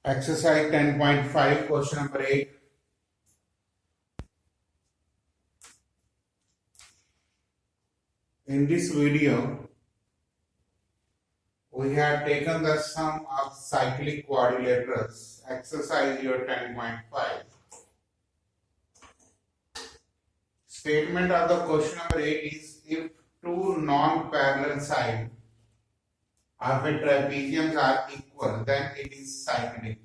Exercise 10.5, question number 8. In this video, we have taken the sum of cyclic quadrilaterals. Exercise year 10.5. Statement of the question number 8 is if two non-parallel sides of a trapezium are equal, then it is cyclic.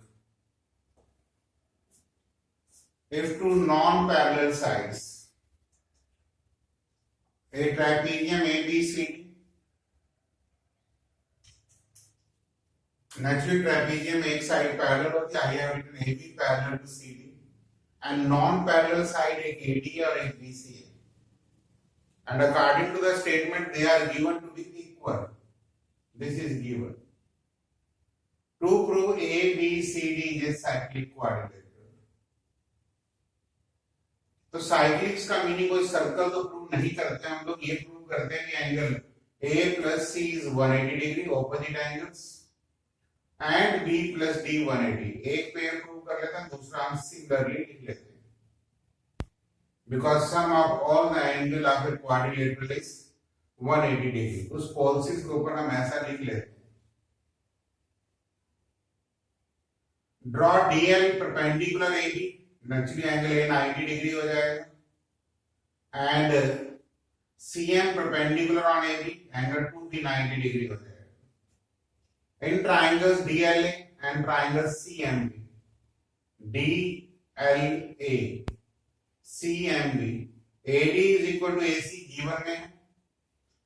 If two non-parallel sides, a trapezium ABCD, naturally trapezium एक side parallel होती है, I have written AB parallel to CD, and non-parallel side एक AD और एक BC है, and according to the statement they are given to be equal. This is given. To prove ABCD is a cyclic quadrilateral. तो साइक्लिक्स का meaning कोई circle तो prove नहीं करते, हम लोग ये प्रूव करते हैं कि angle A plus C is 180 degree opposite angles and B plus D 180. एक पेयर प्रूव कर लेते हैं, दूसरा हम सिमिलरली लिख लेते हैं because sum of all the angle of a quadrilateral is 180 degree. उस पॉलिसीज के ऊपर हम ऐसा लिख लेते हैं. Draw DL perpendicular AB, naturally angle A 90 degree हो जाएगा and CM perpendicular on AB, angle 2 भी 90 डिग्री हो जाएगा. In triangles DLA and triangle CMB, DLA CMB, AD is equal to AC given में है.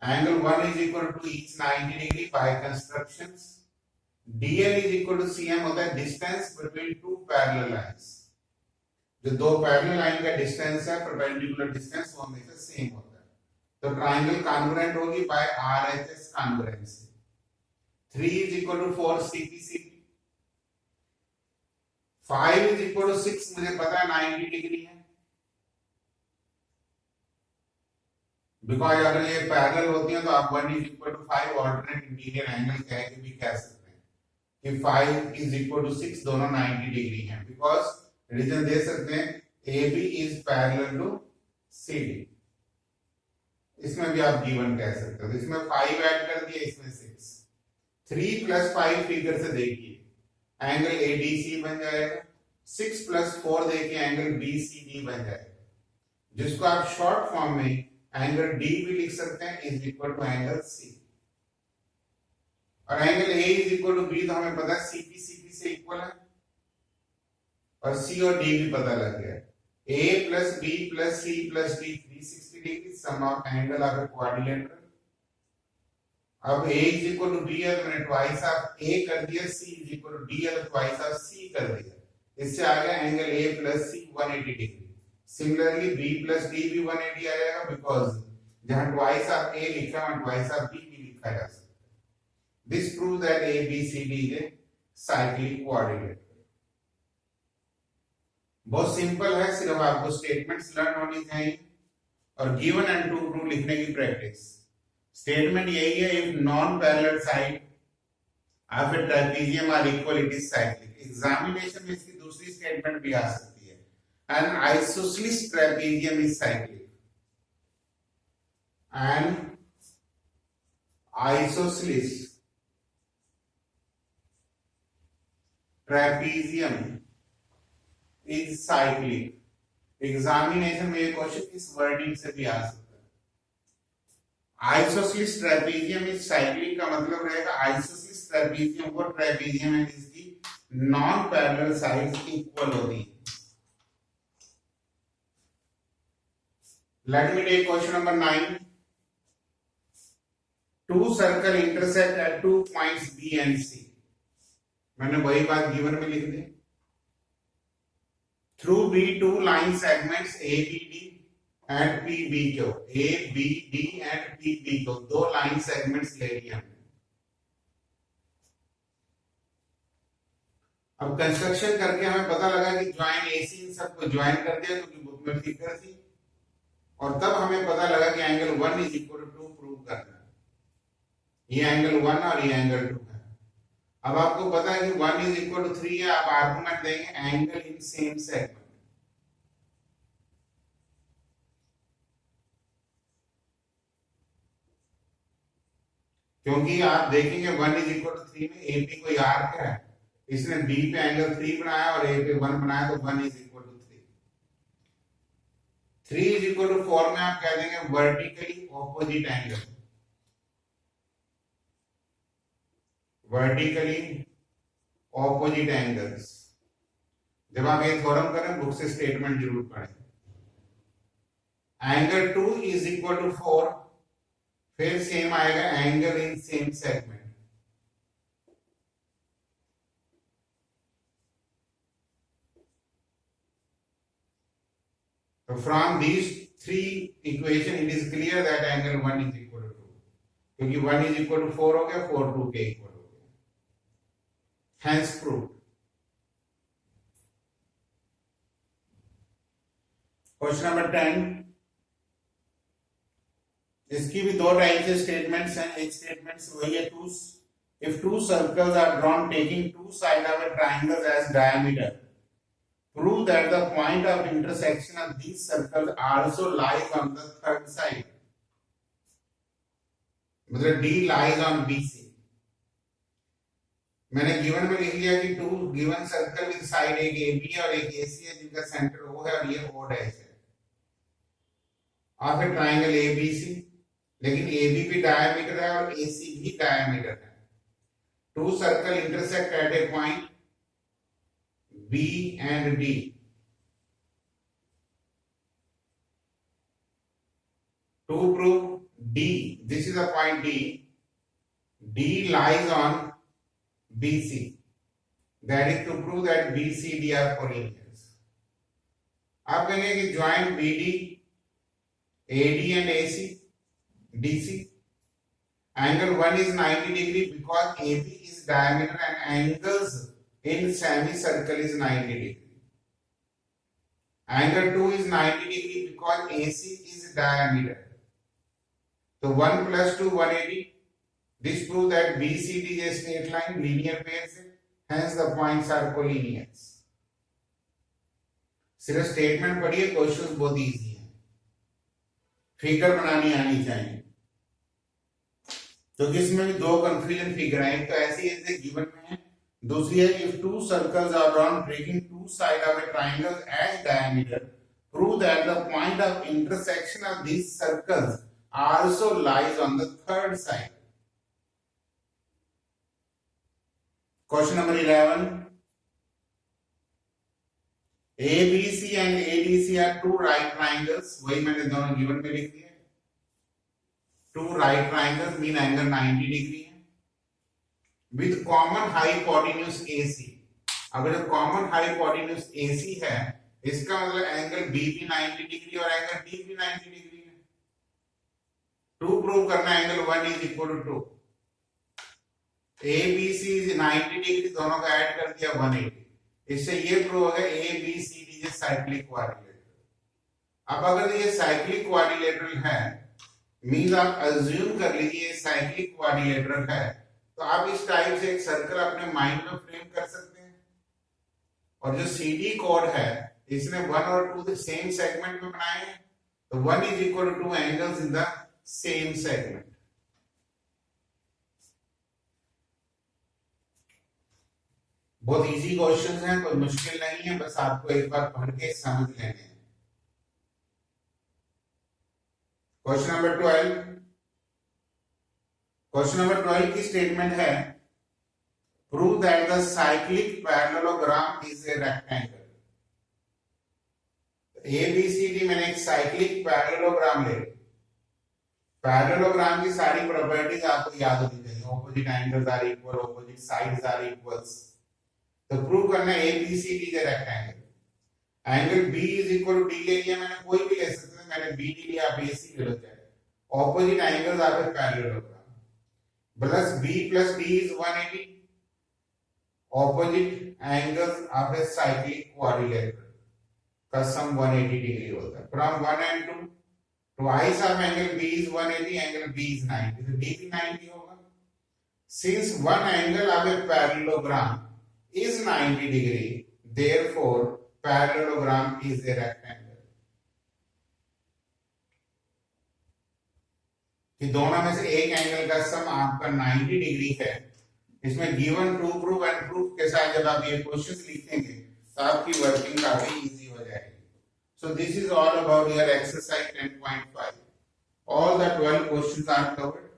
Angle 1 is equal to each 90 degree by constructions. DL is equal to CM होता है distance between two parallel lines. जो दो parallel line का distance है, perpendicular distance, वो हमेशा सेम होता है. तो ट्राइंगल कॉन्ग्रुएंट होगी by RHS congruency. 3 is equal to 4 CPCP. 5 is equal to 6, मुझे पता है 90 डिग्री है, बिकॉज अगर ये पैरेलल होती है तो आप 1 is equal to 5 alternate interior angle कह के भी कह सकते हैं कि 5 is equal to 6 दोनों 90 डिग्री हैं. बिकॉज रीजन दे सकते हैं AB is parallel to CD. इसमें भी आप गिवन कह सकते हो. इसमें 5 ऐड कर दिया, इसमें 6. 3 plus 5 फिगर से देखिए एंगल ADC बन जाएगा. 6 plus 4 देखिए एंगल BCD बन जाएगा, जिसको आप शॉर्ट फॉर्म में एंगल D भी लिख सकते हैं is equal to angle C. और angle A is equal to B तो हमें पता है CP से इक्वल है, और C और D भी पता लग गया. A plus B plus C plus D 360 degree, sum of angle of a quadrilateral. अब A is equal to B है तो मैंने ट्वाइस ऑफ A कर दिया, C is equal to D है तो ट्वाइस ऑफ C कर दिया. इससे आ गया angle A plus C 180 degree. Similarly B plus D भी 180 आ जाएगा, बिकॉज जहां ट्वाइस ऑफ A लिखा है ट्वाइस ऑफ B भी लिखा जा सकता है. This prove that ABCD is A cyclic quadrilateral. बहुत सिंपल है, सिर्फ आपको स्टेटमेंट्स लर्न होनी चाहिए और गिवन एंड टू प्रूव लिखने की प्रैक्टिस. स्टेटमेंट यही है, if non parallel side of a trapezium are equal it is cyclic. Examination में इसकी दूसरी स्टेटमेंट भी आ सकती है, an isosceles trapezium is cyclic. An isosceles trapezium is cyclic. Examination में ये क्वेश्चन इस वर्डिंग से भी आ सकता है. आइसोसेलेस ट्रेपेजियम इज साइक्लिक का मतलब रहेगा आइसोसेलेस ट्रेपेजियम वो ट्रेपेजियम है जिसकी नॉन पैरेलल साइड्स इक्वल होती है. Let me take question number 9. Two circle intersect at 2 points B and C. मैंने वही बात गिवन में लिख दी. Through B, two line segments ABD and PBQ. ABD and PBQ दो लाइन सेगमेंट्स ले लिए हमने. अब कंस्ट्रक्शन करके हमें पता लगा कि ज्वाइन AC इन सबको ज्वाइन कर दिया क्योंकि बुक में फिगर थी, और तब हमें पता लगा कि angle 1 is equal to 2 prove करना है. ये एंगल 1 और ये एंगल 2 है. अब आपको पता है कि 1 इज इक्वल टू 3 है, आप आर्गुमेंट देंगे एंगल इन सेम सेगमेंट। क्योंकि आप देखेंगे 1 इज इक्वल टू 3 में एपी कोई आर्क है, इसने बी पे एंगल 3 बनाया और ए पे 1 बनाया, तो 1 is equal to 3। 3 is equal to 4 में आप कह देंगे vertically opposite angle, vertically opposite angles. जब आप ये थ्योरम करें बुक से स्टेटमेंट जरूर पढ़ें। एंगल 2 इज इक्वल टू 4, फिर सेम आएगा angle in same segment. So from these three equation it is clear that angle 1 is equal to 2, क्योंकि 1 is equal to 4 हो गया, 4 2 के इक्वल हो गया, hence proved। क्वेश्चन नंबर 10, इसकी भी दो टाइप से स्टेटमेंट्स हैं। एक स्टेटमेंट्स वही है, if two circles are drawn taking two sides of a triangle as diameter, prove that the point of intersection of these circles also lies on the third side, मतलब D lies on BC। मैंने given में लिख लिया कि two given circle with side एक AB है और एक AC है, जिनका सेंटर O है और ये O डैश है, और फिर ट्राइंगल ABC, लेकिन AB भी डायमीटर है और AC भी डायमीटर है। Two circle intersect at a point B and D। To prove D, this is a point D, D lies on BC, that is to prove that BCD are collinears। आप कहेंगे कि joint BD, AD and AC, DC, angle 1 is 90 degree because AB is diameter and angles in semicircle is 90 degree. Angle 2 is 90 degree because AC is diameter. So 1 plus 2 180. This proves that BCD is a straight line, linear pairs, hence the points are collinears। सिर्फ statement पढ़िए, questions बहुत easy हैं, figure बनानी आनी चाहिए। तो इसमें भी दो कंफ्यूजन फिगर है, एक तो ऐसी है गिवन में है, दूसरी है if two circles are drawn breaking two sides of a triangle as diameter, prove that the point of intersection of these circles also lies on the third side। Question number 11, ABC and ADC are two right triangles, वही मैंने दोनों given में लिख दिया। Two right triangles mean angle 90 degree है, with common hypotenuse AC। अगर common hypotenuse AC है, इसका मतलब एंगल B भी 90 डिग्री और एंगल D भी 90 डिग्री है। टू प्रूव करना angle 1 is equal to 2, ABC इज 90 डिग्री, दोनों का ऐड कर दिया 180, इससे ये प्रूव हो गया ABCD इज साइक्लिक क्वाड्रिलेटरल। अब अगर ये साइक्लिक क्वाड्रिलेटरल है, मींस आप अज्यूम कर लीजिए साइक्लिक क्वाड्रिलेटरल है, तो आप इस टाइप से एक सर्कल अपने माइंड में फ्रेम कर सकते हैं। और जो CD कोड है, इसने 1 और 2 सेम सेगमेंट में बनाए हैं, तो 1 is equal to 2 angles in the same segment. बहुत इजी क्वेश्चंस हैं, कोई मुश्किल नहीं है, बस आपको एक बार पढ़ के समझ लेने हैं। क्वेश्चन नंबर 12, क्वेश्चन नंबर 12 की स्टेटमेंट है prove that the cyclic parallelogram is a rectangle. ABCD मैंने एक साइक्लिक पैरेललोग्राम ले, पैरेललोग्राम की सारी प्रॉपर्टीज आपको याद होनी चाहिए, opposite angles are equal, opposite sides are equals. तो प्रूव करना ABCD is a rectangle. Angle B is equal to D ले लिया मैंने, कोई भी ले सकते हैं, मैंने BD लिया, आप AC ले लो चाहे। Opposite angles are parallelogram, plus B plus D is 180, opposite angles of a cyclic quadrilateral का सम 180 डिग्री होता है। From 1 and 2, twice of angle B is 180, angle B is 90, तो D भी 90 होगा। Since one angle of a parallelogram is 90 degree, therefore parallelogram is a rectangle. कि दोनों में से एक एंगल का सम आपका 90 डिग्री है, इसमें given to proof and proof के साथ जब आप ये क्वेश्चंस लिखेंगे तो आपकी वर्किंग काफी इजी हो जाएगी. So this is all about your exercise 10.5. All the 12 questions are covered.